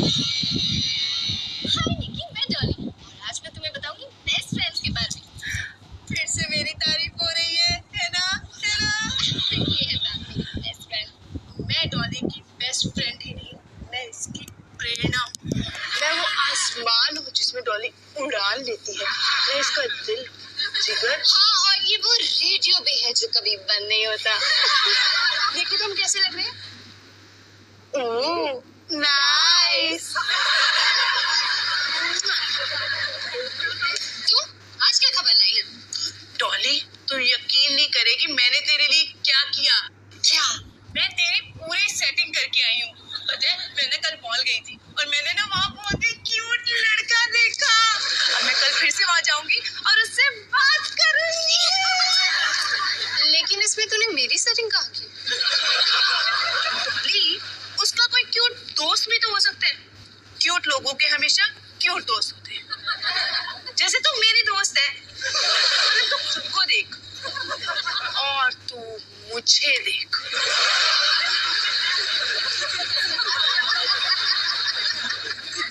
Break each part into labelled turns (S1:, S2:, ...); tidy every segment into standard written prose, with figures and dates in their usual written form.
S1: हाय निकी, मैं डॉली और आज मैं तुम्हें बताऊंगी बेस्ट फ्रेंड्स के बारे में।
S2: फिर से मेरी तारीफ हो रही है ना?
S1: ये है बात मेरी बेस्ट फ्रेंड।
S2: मैं डॉली की बेस्ट फ्रेंड ही नहीं, मैं इसकी प्रेरणा हूँ। मैं वो आसमान हूँ जिसमें डॉली उड़ान लेती है। मैं इसका दिल, जिगर।
S1: हाँ, और ये वो रेडियो भी है जो कभी बंद नहीं होता।
S2: देखो तुम कैसे लग रहे हैं? नाइस।
S1: तू आज क्या खबर लाई है?
S2: डॉली, तू यकीन नहीं करेगी मैंने तेरे लिए क्या किया।
S1: क्या?
S2: मैं तेरी पूरी सेटिंग करके आई हूँ। पता है, मैंने कल मॉल गई थी और मैंने ना वहाँ बहुत ही क्यूट लड़का देखा। और मैं कल फिर से वहाँ जाऊंगी और उससे बात करूंगी।
S1: लेकिन इसमें तूने मेरी सेटिंग कहाँ की?
S2: डॉली, उसका कोई क्यूट दोस्त भी तो हो सकता है। क्यूट लोगों के हमेशा क्यूट दोस्त होते हैं। जैसे तू मेरी दोस्त है। मतलब तू खुद को देख और तू मुझे देख।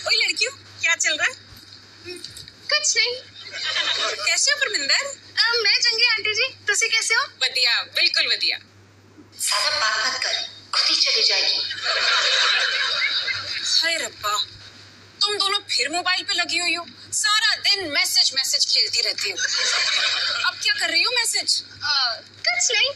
S2: ओए लड़कियों, क्या चल रहा है?
S1: कुछ नहीं।
S2: कैसे हो परमिंदर?
S1: मैं चंगी आंटी जी, तुसी कैसे हो?
S2: बढ़िया, बिल्कुल बढ़िया।
S1: ज्यादा बात मत कर, खुद ही चली जाएगी।
S2: हाय रब्बा, तुम दोनों फिर मोबाइल पे लगी हुई हो। सारा दिन मैसेज खेलती रहती हो। अब क्या कर रही हो मैसेज?
S1: कुछ नहीं।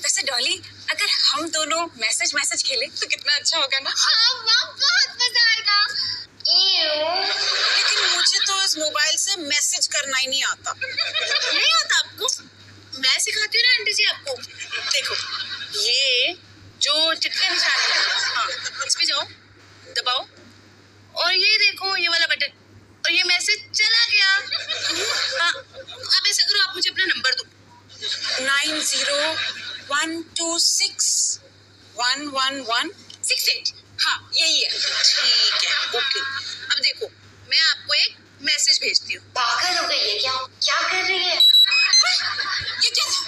S2: वैसे डॉली, अगर हम दोनों मैसेज खेले तो कितना अच्छा होगा ना?
S1: हाँ, बहुत मजा आएगा।
S2: लेकिन मुझे तो इस मोबाइल से मैसेज करना ही नहीं आता। नहीं आता आपको? मैं सिखाती हूँ ना आंटी जी आपको। देखो, ये जो चिट्ठी निशान है, हाँ, इस पे जाओ, दबाओ और ये देखो ये वाला बटन और ये मैसेज चला गया। हाँ, अब ऐसा करो, आप मुझे अपना नंबर दो। 9012611168। हाँ, यही है। ठीक है, ओके। अब देखो, मैं आपको एक मैसेज भेजती हूँ।
S1: पागल हो गई है क्या? क्या कर रही है?
S2: ये क्या था?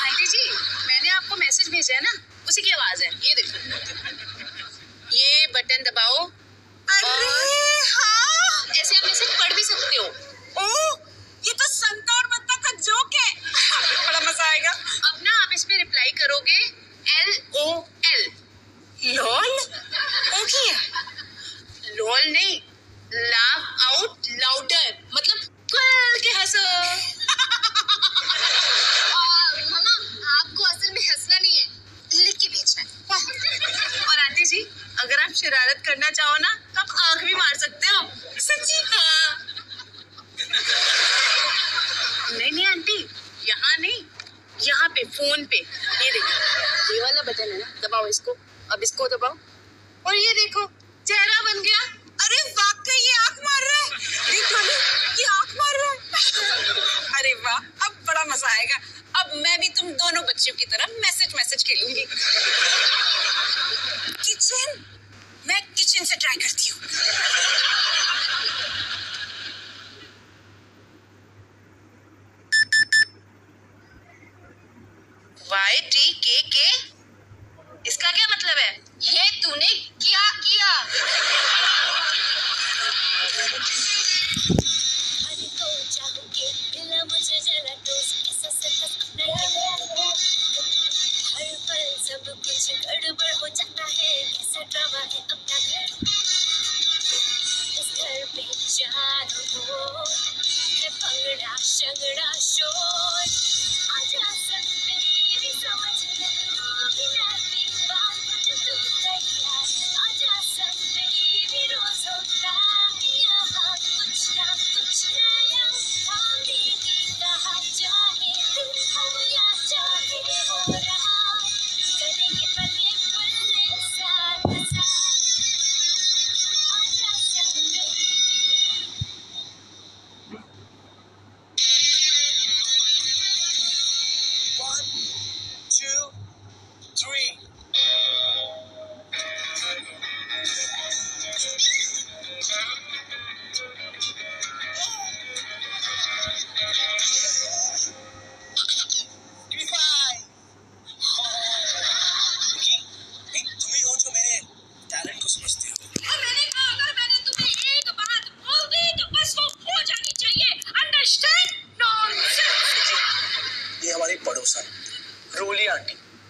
S2: आंटी जी, मैंने आपको मैसेज भेजा है ना, उसी की आवाज है। ये देखो, ये बटन दबाओ। अरे हाँ, ऐसे आप मैसेज पढ़ भी सकते हो। ओह, ये तो संता और बत्ता का जोक है। बड़ा मजा आएगा। अब ना आप इस पे रिप्लाई करोगे LOL। लॉल? ओके। लॉल नहीं, लाफ आउट लाउडर, मतलब खुल के हंसो।
S1: मामा, आपको असल में हंसना नहीं है, लिख के भेजना है।
S2: और आंटी जी, अगर आप शरारत करना चाहो ना तो आप आंख भी मार सकते हो। सच्ची? हाँ। नहीं आंटी, यहाँ नहीं, यहाँ पे फोन पे। ये देखो, ये वाला बटन है ना, दबाओ इसको। अब इसको दबाओ और ये देखो, चेहरा बन गया। अरे वाकई ये आंख मार रहा है। देखो ना, ये आंख मार रहा है। अरे वाह, अब बड़ा मजा आएगा। अब मैं भी तुम दोनों बच्चों की तरह मैसेज खेलूंगी। किचन, मैं किचन से ट्राई करती हूँ। YTKK, इसका क्या मतलब है?
S1: ये तूने क्या किया?
S3: सब कुछ गड़बड़ हो जाता है, कैसा ड्रामा है अपना घर। इस घर पे चारों ओर है भंगड़ा शगड़ा शोर। आजा सब मेरी समझ ले, बिना भी बात जो तू तैयार। आजा सब मेरी रोज होता है यहाँ कुछ नया। हम दीदी कहा चाहे दिल हो या चाहे हो रहा, करेंगे पले पले साथ साथ। आजा सब मेरी।
S4: One, two, three. Give me five. Hey, तुम्ही हो जो मेरे टैलेंट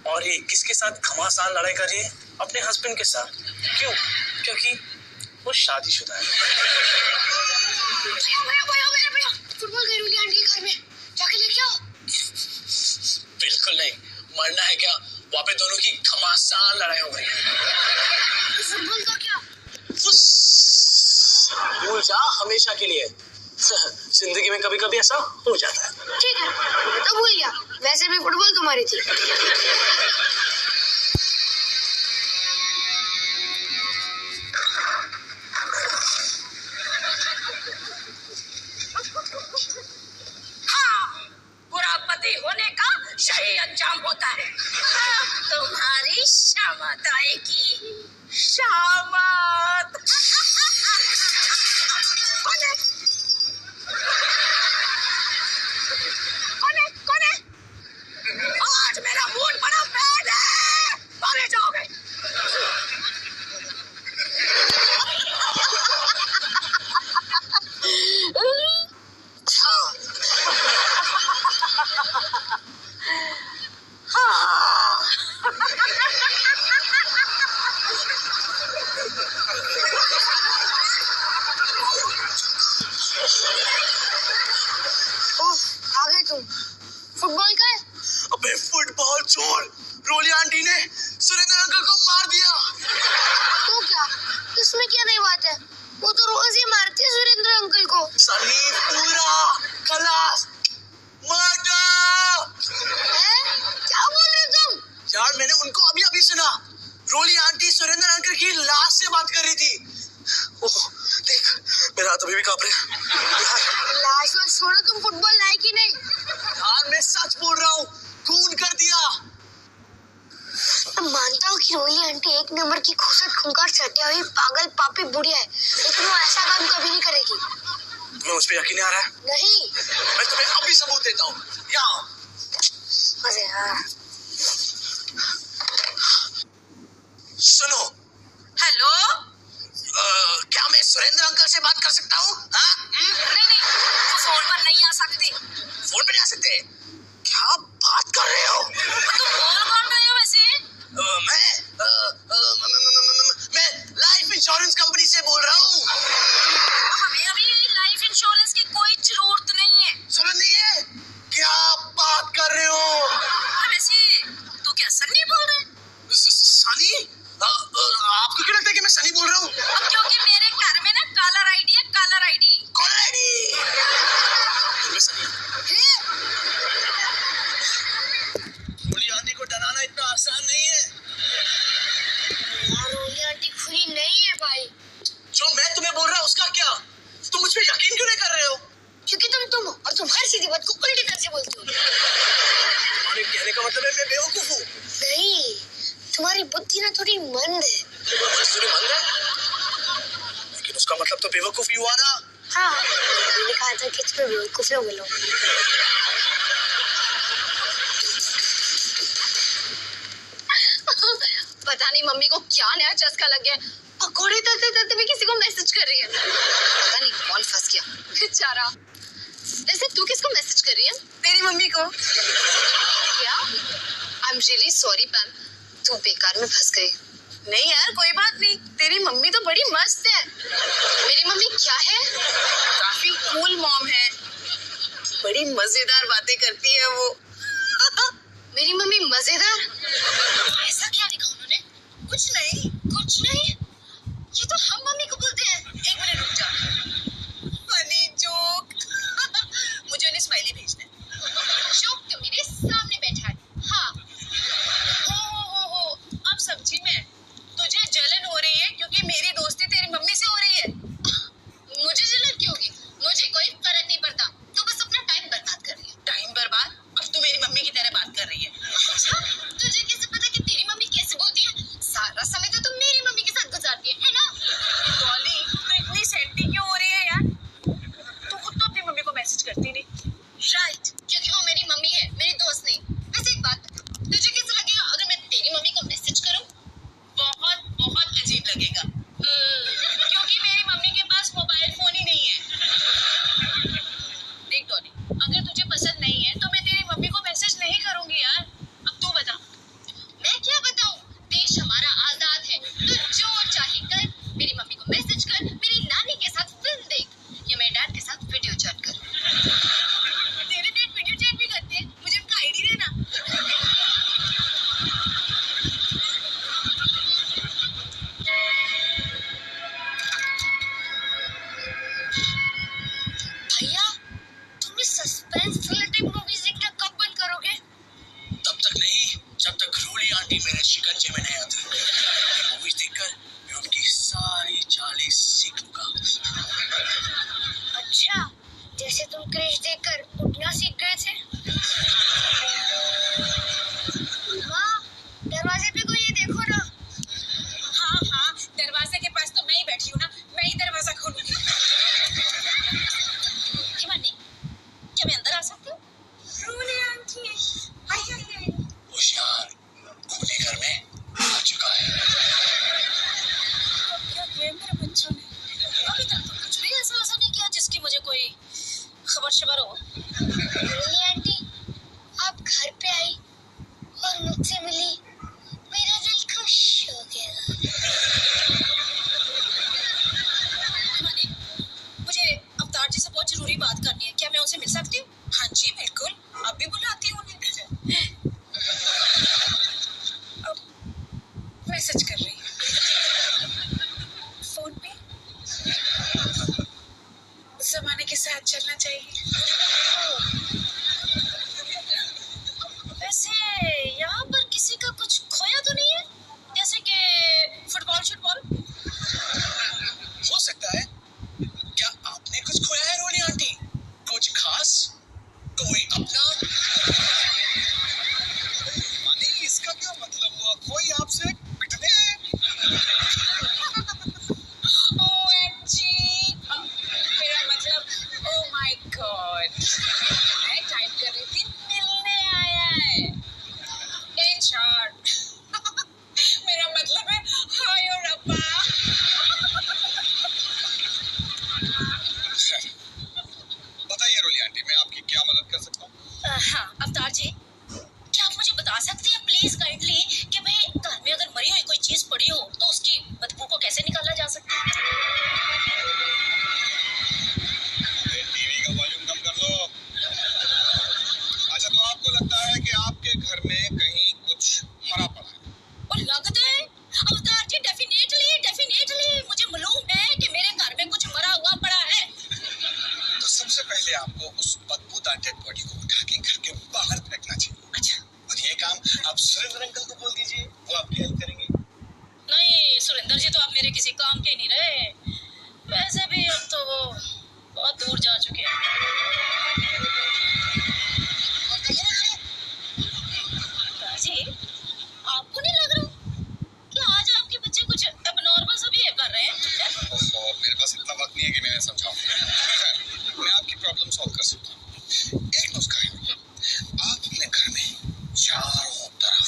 S4: और ये किसके साथ घमासान लड़ाई कर रही है? अपने हस्बैंड के साथ। क्यों? क्योंकि वो शादीशुदा है।
S1: भैया फुटबॉल गई रोली आंटी के घर में, जाके लेके आओ।
S4: बिल्कुल नहीं, मरना है क्या? वहाँ पे दोनों की घमासान लड़ाई हो रही है।
S1: फुटबॉल का क्या?
S4: भूल जा हमेशा के लिए। जिंदगी में कभी कभी ऐसा हो जाता है।
S1: ठीक है, तो भूल गया। वैसे भी फुटबॉल तुम्हारी थी।
S2: हाँ, बुरा पति होने का सही अंजाम होता है। तुम्हारी शामत आएगी, शामत। कौन है? कौन है? आज मेरा मूड बड़ा बैड है, मारे जाओगे।
S1: आ गए तुम। फुटबॉल का है?
S4: अबे फुटबॉल छोड़, रोली आंटी ने सुरेंद्र अंकल को मार दिया।
S1: तो क्या, इसमें क्या नई बात है? वो तो रोज ही मारती है सुरेंद्र अंकल को।
S4: साली पूरा खलास, मर्डर।
S1: क्या बोल रहे हो तुम?
S4: यार मैंने उनको अभी अभी सुना, रोली आंटी सुरेंद्र अंकल की लाश से बात कर रही थी। ओह देख, मेरा हाथ अभी भी कांप रहा है।
S1: लाश वाश छोड़ो, तुम फुटबॉल लाए कि नहीं?
S4: यार मैं सच बोल रहा हूँ, खून कर दिया।
S1: मैं मानता हूँ कि रोली आंटी एक नंबर की खूसट खूंखार सटिया हुई पागल पापी बुढ़िया है, लेकिन वो ऐसा काम कभी नहीं करेगी।
S4: तुम्हें उस पर यकीन नहीं आ रहा है?
S1: नहीं।
S4: मैं तुम्हें अभी सबूत देता हूँ। यहाँ
S1: अरे यार,
S4: सुनो।
S2: हेलो।
S4: क्या मैं सुरेंद्र अंकल से बात कर सकता हूँ?
S2: नहीं, वो फोन पर नहीं आ सकते।
S4: फोन पे नहीं आ सकते? क्या बात कर रहे हो?
S2: तुम बोल कौन रहे हो वैसे?
S4: मैं लाइफ इंश्योरेंस कंपनी से बोल रहा हूँ।
S2: हमें अभी लाइफ इंश्योरेंस की कोई जरूरत नहीं है।
S4: सुन नहीं है? क्या बात कर रहे हो?
S2: वैसे तू क्या सन्नी बोल रहे?
S4: सनी? आपको क्यों लगता है कि मैं सनी बोल रहा हूँ?
S2: क्योंकि मेरे घर में ना कलर आईडी है, कलर आईडी।
S4: Caller ID. मैं सनी। रोली आंटी को डराना इतना आसान नहीं है।
S1: यार रोली आंटी खुली नहीं है भाई।
S4: जो मैं तुम्हें बोल रहा हूँ उसका क्या? तुम मुझ पे यकीन क्यों नहीं कर रहे हो?
S1: क्योंकि तुम हो और तुम हर सीधी बात को उल्टी तरह से बोलते हो।
S4: तुम्हारे कहने का मतलब है मैं बेवकूफ हूँ?
S1: नहीं, तुम्हारी बुद्धि ना थोड़ी मंद है।
S4: मंद है? लेकिन उसका मतलब तो बेवकूफ ही हुआ ना।
S1: हाँ, मैंने कहा था कि तुम्हें बेवकूफियों मिलो।
S2: पता नहीं मम्मी को क्या नया चस्का लग गया, पकौड़े तलते तलते भी किसी को मैसेज कर रही है। पता नहीं कौन फंस गया बेचारा। वैसे तू किसको मैसेज कर रही है? तेरी मम्मी को। क्या? आई एम रियली सॉरी पैम, तू बेकार में फंस गई। नहीं यार कोई बात नहीं, तेरी मम्मी तो बड़ी मस्त है। मेरी मम्मी क्या है? काफी कूल मॉम है, बड़ी मजेदार बातें करती है वो।
S1: मेरी मम्मी मजेदार?
S2: ऐसा क्या लिखा उन्होंने? कुछ नहीं। ये तो हम मम्मी को बोलते हैं। एक मिनट रुक जा। Funny joke. मुझे उन्हें स्माइली भेजना है। जोक तो मेरे सामने बैठा है। हाँ। हो। अब समझी मैं। तुझे जलन हो रही है क्योंकि मेरी दोस्ती तेरी मम्मी से हो रही है। मुझे जलन क्यों होगी? मुझे कोई फर्क नहीं पड़ता। तू बस अपना टाइम बर्बाद कर रही है। टाइम बर्बाद? अब तू मेरी मम्मी की तरह बात कर रही है। अच्छा
S4: आंटी मेरे शिकंजे में नहीं आती। मूवीज देखकर मैं उनकी सारी चालें सीख लूंगा।
S1: अच्छा, जैसे तुम क्रिश देखकर उठना सीख गए थे। माँ, दरवाजे पे कोई है, देखो ना।
S2: हाँ हाँ, दरवाजे के पास तो मैं ही बैठी हूँ ना, मैं ही दरवाजा खोलूंगी। हिमानी, क्या मैं अंदर आ सकती हूँ? रोली आंटी, आइए।
S4: होशियार, खुले घर में आ चुका है।
S2: क्या किया मेरे बच्चों ने? अभी तक तो कुछ भी ऐसा नहीं किया जिसकी मुझे कोई खबर शबर हो।
S1: रोली आंटी, आप घर पे आई और मुझसे मिली, मेरा दिल खुश हो गया।
S2: हिमानी, मुझे अवतार जी से बहुत जरूरी बात करनी है, क्या मैं उनसे मिल सकती हूँ? हाँ जी बिल्कुल, अब भी बुलाती हूँ उन्हें। अब मैसेज कर रही हूँ फोन पे। जमाने के साथ चलना चाहिए। वैसे यहाँ पर किसी का कुछ खोया तो नहीं है, जैसे कि फुटबॉल?
S4: हो सकता है। क्या आपने कुछ खोया है रोली आंटी? कुछ खास? कोई अपना? मानी, इसका क्या मतलब हुआ? कोई आपसे पिटने आए?
S2: OMG, मेरा मतलब oh my God, मैं टाइप कर रही थी मिलने आया है। In short, मेरा मतलब है हाय और अब्बा।
S4: बताइए रोली आंटी, मैं आपकी क्या मदद कर सकता हूँ?
S2: हाँ अवतार जी, क्या आप मुझे बता सकते हैं प्लीज काइंडली कि भाई घर में अगर मरी हुई कोई चीज पड़ी हो तो उसकी बदबू को कैसे निकाला जा सकता है?
S4: टीवी का वॉल्यूम कम कर लो। अच्छा, तो आपको लगता है कि आपके घर में कहीं कुछ मरा पड़ा है?
S2: और लगता है अवतार जी, डेफिनेटली मुझे मालूम है कि मेरे घर में कुछ मरा हुआ पड़ा है।
S4: तो सबसे पहले आपको उस बदबूदार डेड बॉडी को उठा के घर के बाहर फेंकना चाहिए।
S2: अच्छा,
S4: और ये काम आप सुरेंद्र अंकल को बोल दीजिए, वो आपकी हेल्प करेंगे।
S2: नहीं सुरेंद्र जी तो आप मेरे किसी काम के नहीं रहे। वैसे भी अब तो वो बहुत दूर जा चुके हैं। जी, आपको नहीं लग रहा कि आज आपके बच्चे कुछ एबनॉर्मल सा बिहेव कर रहे हैं?
S4: ओहो, मेरे पास इतना वक्त नहीं है कि मैं समझाऊं। मैं आपकी प्रॉब्लम सॉल्व कर सकता हूँ। एक नुस्खा है, आप अपने घर में चारों तरफ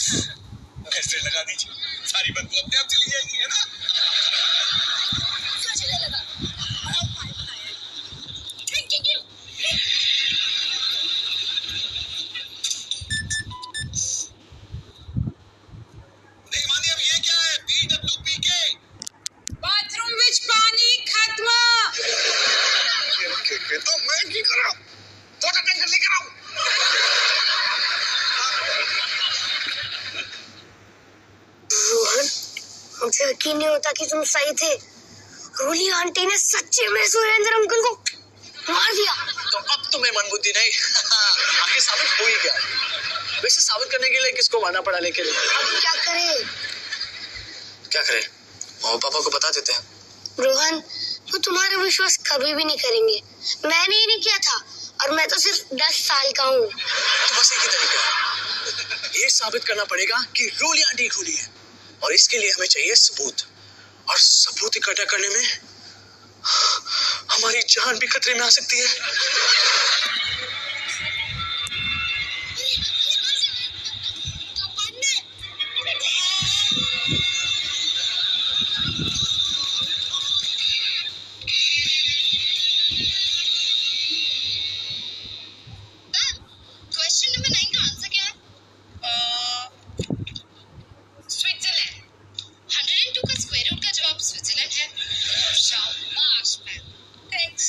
S4: गैस लगा दीजिए, सारी बदबू अपने आप चली जाएगी, है ना?
S2: क्या चलने लगा? बड़ा उपाय बताया। Thanking you.
S4: नहीं मानी, अब ये क्या है? BWPK।
S2: बाथरूम विच पानी खत्म।
S4: तो मैं की कर रहा हूँ? वाटर टैंकर लेकर आऊं?
S1: रोहन, मुझे यकीन नहीं होता कि तुम सही थे। रोली आंटी ने सच्ची में सुरेंद्र अंकल को मार दिया।
S4: तो अब तुम्हें मनबुद्धि नहीं। आखिर साबित हो ही गया। वैसे साबित करने के लिए किसको मारना पड़ा, लेकिन
S1: अब क्या करें?
S4: क्या करें? मम्मी पापा को बता देते हैं।
S1: रोहन, वो तुम्हारा विश्वास कभी भी नहीं करेंगे। मैंने ही नहीं किया था, और मैं तो सिर्फ 10 साल का हूँ।
S4: तो बस एक ही तरीका है, ये साबित करना पड़ेगा कि रोली आंटी खूनी है, और इसके लिए हमें चाहिए सबूत। और सबूत इकट्ठा करने में हमारी जान भी खतरे में आ सकती है।
S2: क्वेश्चन नंबर 9 का आंसर क्या है? स्विट्जरलैंड। 102 का स्क्वायर रूट का जवाब स्विट्जरलैंड है। शाबाश मैन, थैंक्स।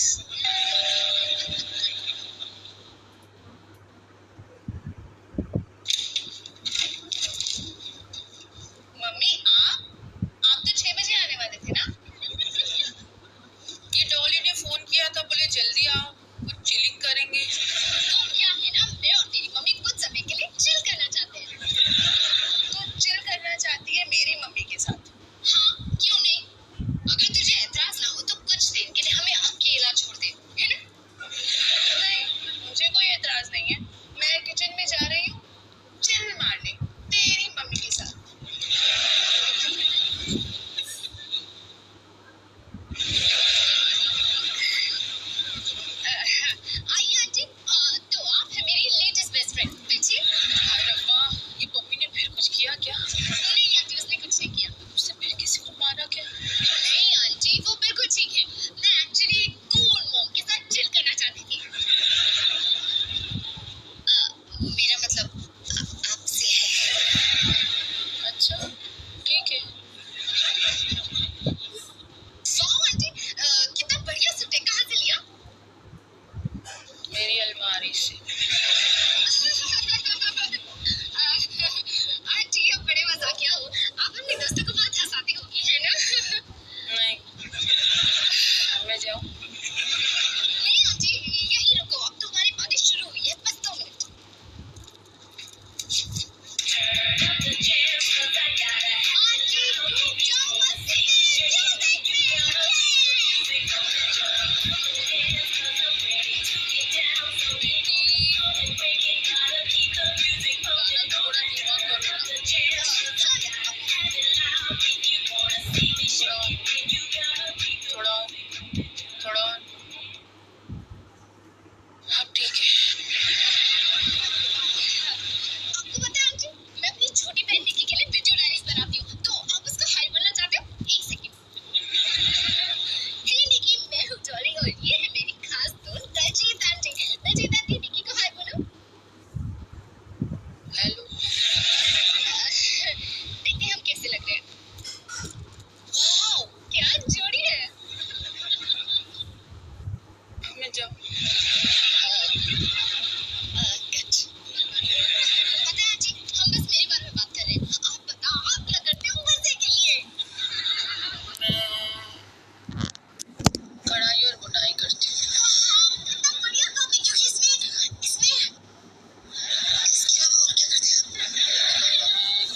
S2: अच्छा ठीक है।
S3: वाह आंटी, कितना बढ़िया सूट है, कहाँ से लिया?
S2: मेरी अलमारी से।
S3: आंटी आप बड़े मजाकिया हो, आप अपने दोस्तों को बहुत हंसाती होगी है ना?
S2: नहीं, मैं जाऊँ?
S3: नहीं आंटी, यहीं रुको, अब तो हमारी बातें शुरू हुई है, बस 2 मिनट। आंटी रुक जाओ, बस क्यों देख रहे हो?
S2: थोड़ा थोड़ा अब ठीक है।
S3: आपको पता है आंटी, मैं अपनी छोटी बहन निकी के लिए वीडियो डायरीज बनाती हूँ, तो आप उसको हाय बोलना चाहते हो? 1 सेकंड। हे निकी, मैं हूँ डॉली और ये है मेरी खास दोस्त दलजीत आंटी। दलजीत आंटी, निकी को हाय बोलो।
S2: हेलो।
S3: देखते हैं हम कैसे लग रहे हैं। वाओ, क्या जोड़ी है।
S2: मैं जाऊँ?
S3: कट। पता है आंटी, हम बस मेरे बारे में बात कर रहे हैं। आप बताओ, आप क्या करते हो मजे के लिए?
S2: मैं कढ़ाई और बुनाई करती हूँ।
S3: वाओ, कितना बढ़िया काम है, क्योंकि इसके अलावा और क्या करते हैं?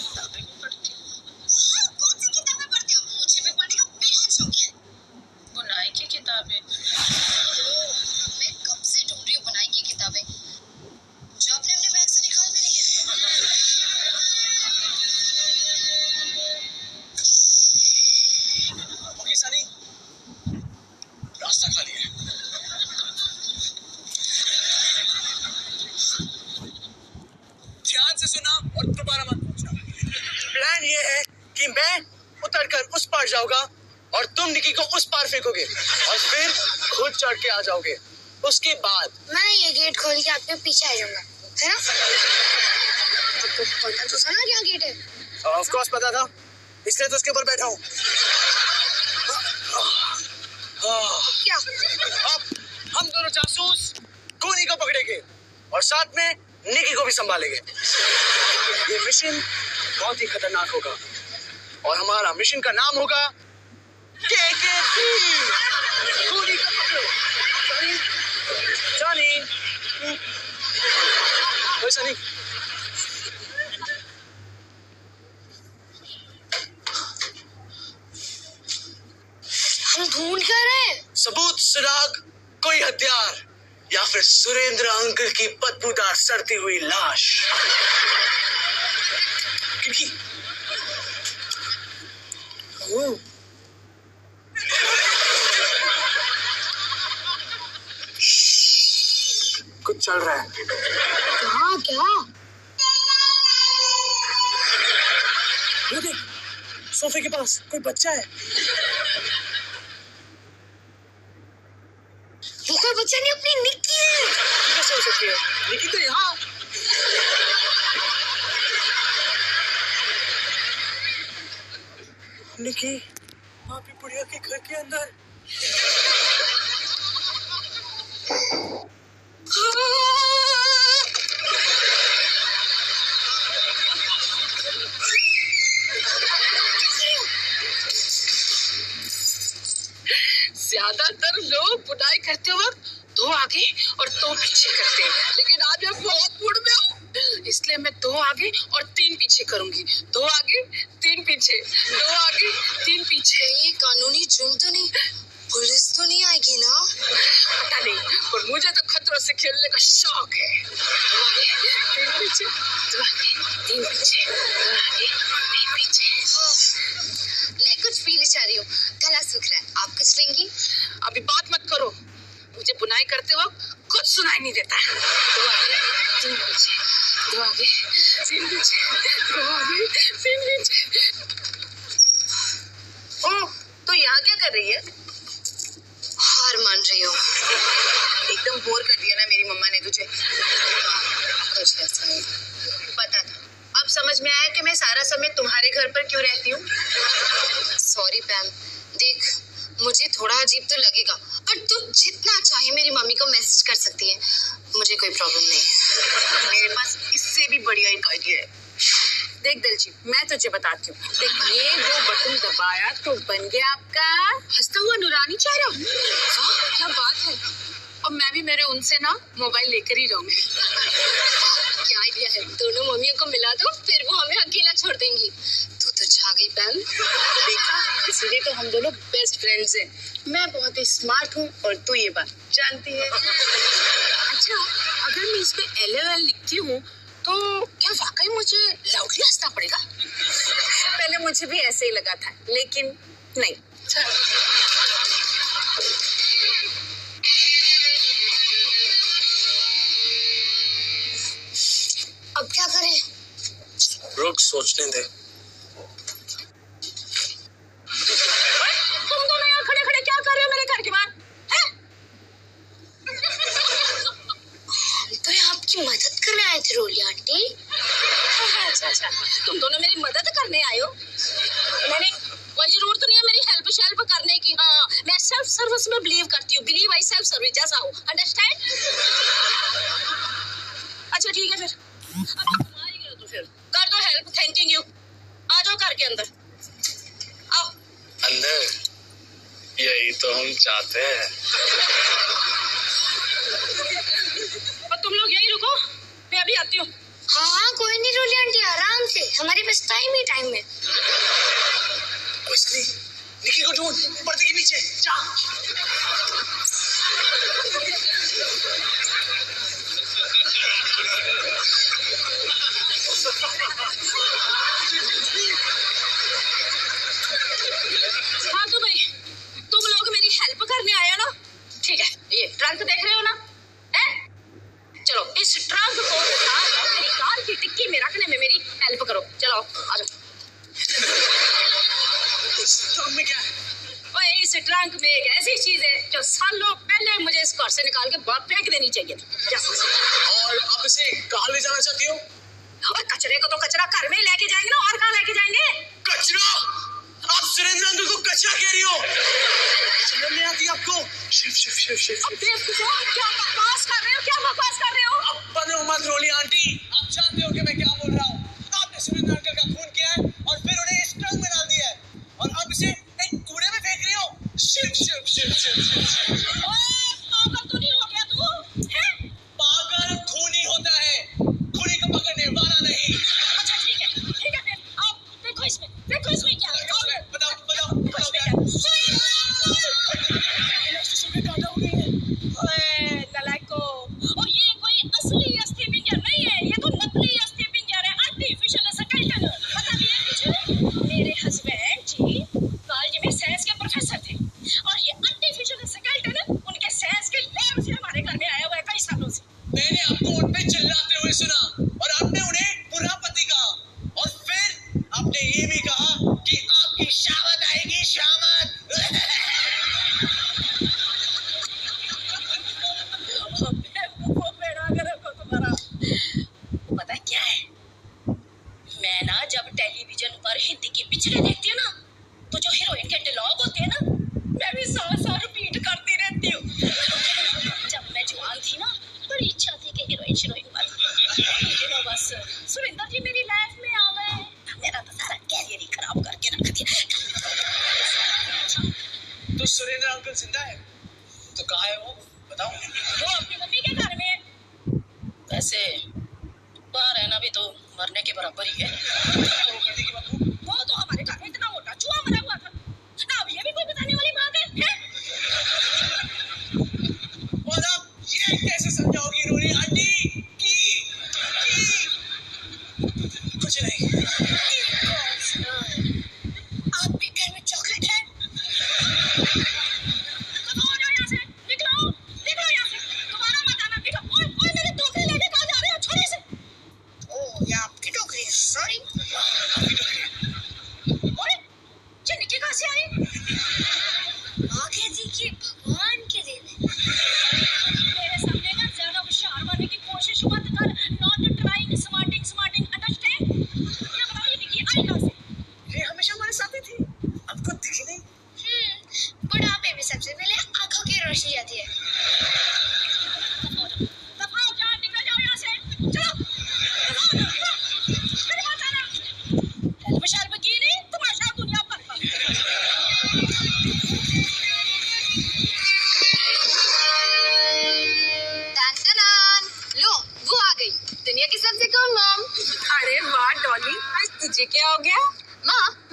S2: किताबें भी पढ़ती हूँ।
S3: वाह, कौन सी किताबें पढ़ते हो? मुझे भी पढ़ने का बेहद शौक है।
S2: बुनाई की किताबें।
S3: मैं कब से ढूंढ रही हूँ बुनाई की किताबें, जो आपने अपने बैग से निकाल भी ली है।
S4: ओके सनी, रास्ता खाली है। ध्यान से सुना और दोबारा मत पूछना।
S5: प्लान ये है कि मैं उतरकर उस पार जाऊंगा और तुम निकी को उस पार फेंकोगे और फिर खुद चढ़ के आ जाओगे। उसके बाद
S1: मैं ये गेट खोल के आपके पीछे आ जाऊंगा, है ना? तो पता तो था ना क्या गेट है।
S5: ऑफ कोर्स पता था, इसलिए तो उसके ऊपर बैठा हूँ।
S1: क्या?
S5: अब हम दोनों जासूस कोनी को पकड़ेंगे और साथ में निकी को भी संभालेंगे। ये मिशन बहुत ही खतरनाक होगा और हमारा मिशन का नाम होगा KKP। कोनी को पकड़ो। सनी, ओए सनी,
S1: हम ढूंढ कर रहे हैं।
S5: सबूत, सुराग, कोई हथियार या फिर सुरेंद्र अंकल की बदबूदार सड़ती हुई लाश। क्योंकि कुछ चल रहा है।
S1: कहाँ? क्या?
S5: वो देख, सोफे के पास कोई बच्चा है।
S1: वो कोई बच्चा नहीं, अपनी निक्की है।
S5: ये कैसे हो सकती है? निकी तो यहाँ। निकी भाभी बुढ़िया के घर के अंदर।
S2: ज्यादातर लोग बुनाई करते वक्त 2 आगे और 2 पीछे करते हैं, लेकिन आज मैं बहुत मूड में हूँ, इसलिए मैं 2 आगे और 3 पीछे करूंगी। 2 आगे 3 पीछे, 2 आगे 3 पीछे।
S3: ये कानूनी जुर्म तो नहीं, पुलिस तो नहीं आएगी ना?
S2: पता नहीं, पर मुझे तो खतरों से खेलने का शौक है। 2 आगे 3 पीछे, 2 आगे 3 पीछे, 2 आगे 3 पीछे।
S3: मैं कुछ पीने जा रही हूँ, गला सूख रहा है, आप कुछ लेंगी?
S2: अभी बात मत करो, मुझे बुनाई करते वक्त कुछ सुनाई नहीं देता। 2 आगे 3 पीछे, 2 आगे 3 पीछे, 2 आगे 3 पीछे। ओह, तो यहाँ क्या कर रही है?
S3: हार मान रही हूँ।
S2: एकदम बोर कर दिया ना मेरी मम्मा ने तुझे।
S3: कुछ ऐसा ही।
S2: पता था, अब समझ में आया कि मैं सारा समय तुम्हारे तुम्हारे घर पर क्यों रहती हूँ?
S6: सॉरी पैम, देख मुझे थोड़ा अजीब तो लगेगा, पर तू जितना चाहे मेरी मम्मी को मैसेज कर सकती है, मुझे कोई प्रॉब्लम नहीं।
S2: मेरे पास इससे भी बढ़िया एक आइडिया है। देख दिलजीत, मैं तुझे बताती हूँ। देख, ये 2 बटन दबाया तो बन गया आपका हंसता हुआ नूरानी चेहरा। वाह क्या बात है। और मैं भी मेरे उनसे ना मोबाइल लेकर ही रहूंगी।
S6: क्या आइडिया है, दोनों मम्मियों को मिला दो, फिर वो हमें अकेला छोड़ देंगी। तू तो छा गई पैम।
S2: देखा, इसीलिए तो हम दोनों बेस्ट फ्रेंड्स हैं। मैं बहुत ही स्मार्ट हूँ और तू ये बात जानती है। अच्छा, अगर मैं इस पे LOL लिखती हूँ तो क्या वाकई मुझे लाउडली हंसना पड़ेगा? पहले मुझे भी ऐसे ही लगा था, लेकिन नहीं।
S1: अब क्या करें?
S5: रुक, सोचने दे।
S2: तुम दोनों यहाँ खड़े खड़े क्या कर रहे हो मेरे घर के बाहर?
S1: तो ये आपकी मदद करने आए थे रोली आंटी।
S2: अच्छा, तुम दोनों मेरी मदद करने आए हो? मैंने कोई जरूरत नहीं है मेरी हेल्प करने की। हाँ, मैं सेल्फ सर्विस में बिलीव करती हूँ। बिलीव आई सेल्फ सर्विस जैसा हूँ, अंडरस्टैंड? अच्छा ठीक है, फिर तो फिर कर दो हेल्प। Thanking you. आ जाओ घर के अंदर, आओ।
S5: अंदर? यही तो हम चाहते हैं।
S2: और तुम लोग यही रुको, मैं अभी आती हूँ।
S1: हाँ कोई नहीं रोली आंटी, आराम से, हमारे पास टाइम ही टाइम है।
S5: निकी को ढूंढ, पर्दे के पीछे जा।
S2: हाँ तो भाई, तुम लोग मेरी हेल्प करने आए हो ना? ठीक है, ये ट्रंक देख रहे हो ना? चलो इस ट्रंक को उठाकर मेरी कार की डिक्की में रखने में मेरी हेल्प करो। चलो आ जाओ।
S5: ट्रंक में क्या है?
S2: ओए, इस ट्रंक में एक ऐसी चीज है जो सालों पहले मुझे इस घर से निकाल के बाहर फेंक देनी चाहिए थी।
S5: और आप इसे कहाँ ले जाना चाहती हो?
S2: और कचरे को तो कचरा घर में लेके जाएंगे ना, और कहाँ लेके जाएंगे?
S5: कचरा? आप सुरेंद्र अंकल को कचरा कह रही हो? समझ नहीं आती आपको? शिव।
S2: अब क्या बकवास कर रहे हो? क्या बकवास कर रहे हो?
S5: अब बनो मत रोली आंटी। आप जानते हो कि मैं क्या बोल रहा हूँ। आपने सुरेंद्र अंकल का खून किया है और फिर उन्हें इस ट्रंक में डाल दिया है, और अब इसे एक कूड़े में फेंक रही हो। शिव।
S2: पागल तो नहीं हो गया तू? हैं?
S5: पागल खूनी होता है, खूनी को पकड़ने वाला नहीं।
S2: अच्छा ठीक है फिर आओ, देखो इसमें क्या है।
S5: बताओ क्या?
S2: नलायको, और ये कोई असली अस्थि पिंजर नहीं है, ये तो नकली अस्थि पिंजर है, आर्टिफिशियल स्केलेटन। पता भी है तुझे? मेरे हस्बैंड जी कॉलेज में साइंस के प्रोफेसर थे, और ये आर्टिफिशियल स्केलेटन उनके साइंस के लैब से हमारे घर में आया हुआ है कई सालों से।
S5: मैंने आपको उन पे चिल्लाते हुए सुना, और आपने उन्हें बुरा पति कहा, और फिर आपने ये भी कहा कि आपकी शामत आएगी, शामत।
S2: पता क्या है, मैं ना जब टेलीविजन पर हिंदी की पिक्चरें देखती हूँ ना, तो जो हीरोइन के डायलॉग होते हैं ना, मैं भी 100 रिपीट करती रहती हूँ। जब मैं जवान थी ना, बड़ी इच्छा थी कि हीरोइन बनी। बस सुरेंद्र जी मेरी लाइफ में आ गए, मेरा तो सारा कैरियर ही खराब करके रख दिया।
S5: तो सुरेंद्र अंकल जिंदा है? तो कहाँ है वो? बताओ।
S2: वो अपनी मम्मी के घर में है। वैसे बाहर रहना भी तो मरने के बराबर ही है।
S5: तो करने की बात हो?
S2: वो तो हमारे घर में इतना मोटा चूहा मरा हुआ था ना, अब ये भी कोई बताने वाली बात है?
S5: और आप ये कैसे समझाओगी रोली आंटी कि कुछ नहीं?
S2: आपके घर में चॉकलेट है? तो हो जाओ यहाँ से, निकलो यहाँ से, दोबारा मत आना। निकलो। ओए मेरी टोकरी लेके कहाँ जा रहे हो? छोड़ो इसे।
S1: ओह, ये आपकी टोकरी है, सॉरी।
S5: आपकी टोकरी है?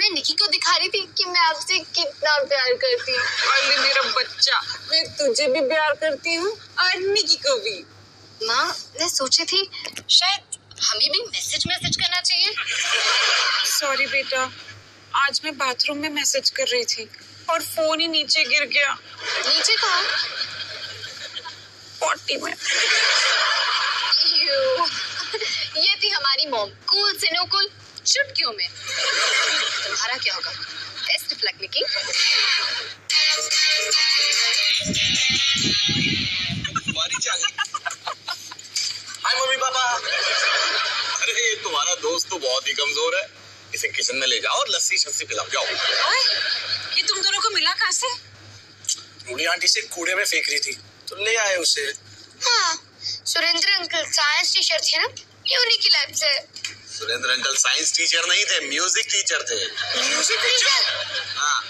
S6: मैं निकी को दिखा रही थी कि मैं आपसे कितना प्यार करती हूँ।
S2: अरे मेरा बच्चा, मैं तुझे भी प्यार करती हूँ और निकी को भी।
S6: माँ, मैं सोची थी शायद हमें भी मैसेज करना चाहिए।
S2: सॉरी बेटा, आज मैं बाथरूम में मैसेज कर रही थी और फोन ही नीचे गिर गया।
S6: नीचे कहाँ?
S2: पॉटी में।
S6: ये थी हमारी मॉम, कूल से नो कूल, चुटकियों में। तुम्हारा क्या होगा? Best of luck Nikki.
S4: Hi mummy papa. अरे ये तुम्हारा दोस्त तो बहुत ही कमजोर है, इसे किचन में ले जाओ और लस्सी शस्सी पिलाओ। जाओ।
S2: ओए, ये तुम दोनों को मिला कहाँ से?
S5: रूली आंटी से कूड़े में फेंक रही थी तो ले आए उसे।
S1: हाँ, सुरेंद्र अंकल साइंस टीचर थे ना, ये उन्हीं की लैब से।
S4: सुरेंद्र अंकल साइंस टीचर नहीं थे, म्यूजिक टीचर थे।
S1: Music teacher?
S4: हाँ,